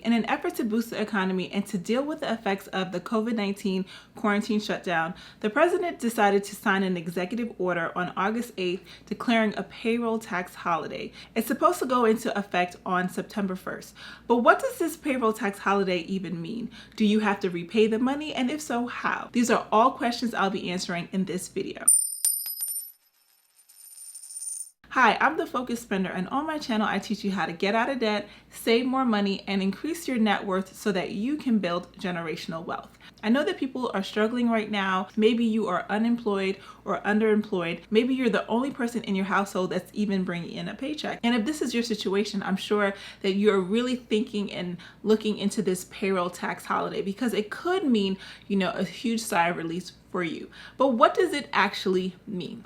In an effort to boost the economy and to deal with the effects of the COVID-19 quarantine shutdown, the president decided to sign an executive order on August 8th declaring a payroll tax holiday. It's supposed to go into effect on September 1st. But what does this payroll tax holiday even mean? Do you have to repay the money? And if so, how? These are all questions I'll be answering in this video. Hi, I'm the Focus Spender, and on my channel I teach you how to get out of debt, save more money, and increase your net worth so that you can build generational wealth. I know that people are struggling right now. Maybe you are unemployed or underemployed. Maybe you're the only person in your household that's even bringing in a paycheck. And if this is your situation, I'm sure that you're really thinking and looking into this payroll tax holiday because it could mean, a huge sigh of relief for you. But what does it actually mean?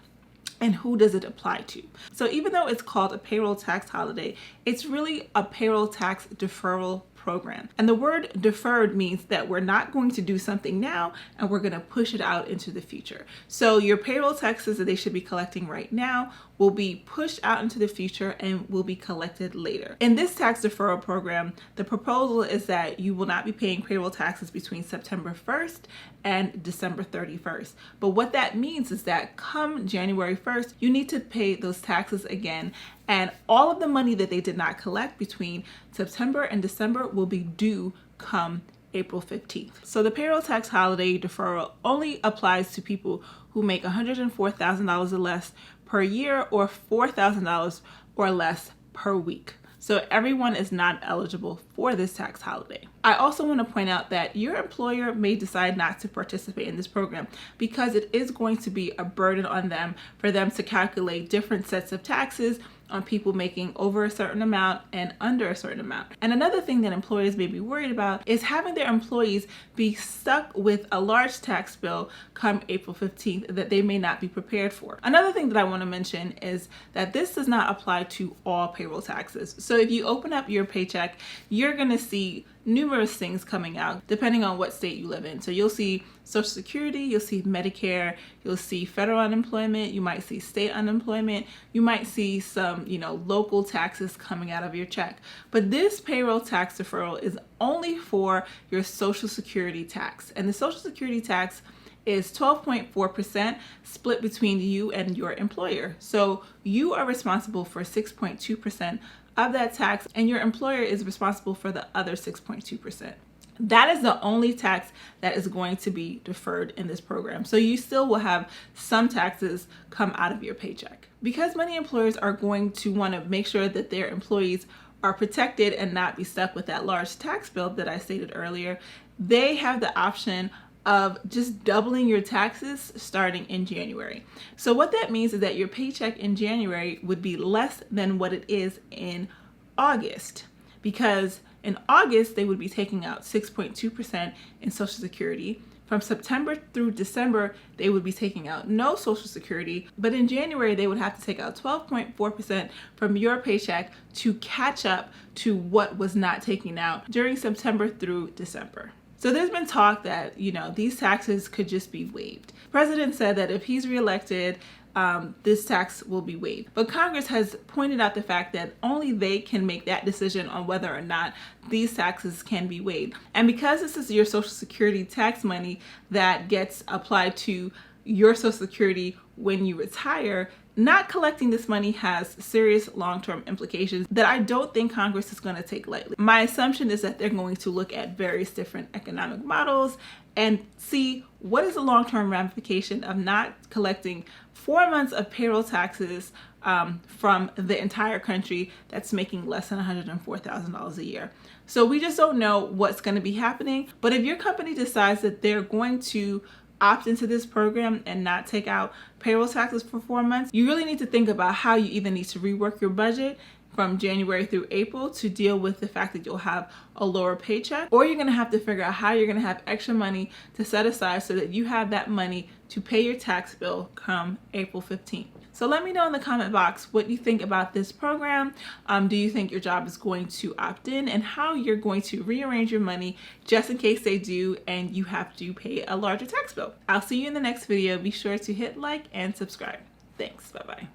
And who does it apply to? So even though it's called a payroll tax holiday, it's really a payroll tax deferral program. And the word deferred means that we're not going to do something now and we're going to push it out into the future. So your payroll taxes that they should be collecting right now will be pushed out into the future and will be collected later. In this tax deferral program, the proposal is that you will not be paying payroll taxes between September 1st and December 31st. But what that means is that come January 1st, you need to pay those taxes again, and all of the money that they did not collect between September and December will be due come April 15th. So the payroll tax holiday deferral only applies to people who make $104,000 or less per year or $4,000 or less per week. So everyone is not eligible for this tax holiday. I also want to point out that your employer may decide not to participate in this program because it is going to be a burden on them for them to calculate different sets of taxes on people making over a certain amount and under a certain amount. And another thing that employers may be worried about is having their employees be stuck with a large tax bill come April 15th that they may not be prepared for. Another thing that I want to mention is that this does not apply to all payroll taxes. So if you open up your paycheck, you're going to see numerous things coming out depending on what state you live in. So you'll see Social Security, you'll see Medicare, you'll see federal unemployment, you might see state unemployment, you might see some, local taxes coming out of your check. But this payroll tax deferral is only for your Social Security tax. And the Social Security tax is 12.4% split between you and your employer. So you are responsible for 6.2% of that tax, and your employer is responsible for the other 6.2%. That is the only tax that is going to be deferred in this program. So you still will have some taxes come out of your paycheck. Because many employers are going to want to make sure that their employees are protected and not be stuck with that large tax bill that I stated earlier, they have the option of just doubling your taxes starting in January. So what that means is that your paycheck in January would be less than what it is in August, because in August they would be taking out 6.2% in Social Security. From September through December, they would be taking out no Social Security, but in January they would have to take out 12.4% from your paycheck to catch up to what was not taken out during September through December. So there's been talk that, these taxes could just be waived. The president said that if he's reelected, this tax will be waived. But Congress has pointed out the fact that only they can make that decision on whether or not these taxes can be waived. And because this is your Social Security tax money that gets applied to your Social Security when you retire, not collecting this money has serious long-term implications that I don't think Congress is going to take lightly. My assumption is that they're going to look at various different economic models and see what is the long-term ramification of not collecting 4 months of payroll taxes from the entire country that's making less than $104,000 a year. So we just don't know what's going to be happening. But if your company decides that they're going to opt into this program and not take out payroll taxes for 4 months, you really need to think about how you either need to rework your budget from January through April to deal with the fact that you'll have a lower paycheck, or you're going to have to figure out how you're going to have extra money to set aside so that you have that money to pay your tax bill come April 15th. So let me know in the comment box what you think about this program. Do you think your job is going to opt in, and how you're going to rearrange your money just in case they do and you have to pay a larger tax bill? I'll see you in the next video. Be sure to hit like and subscribe. Thanks. Bye-bye.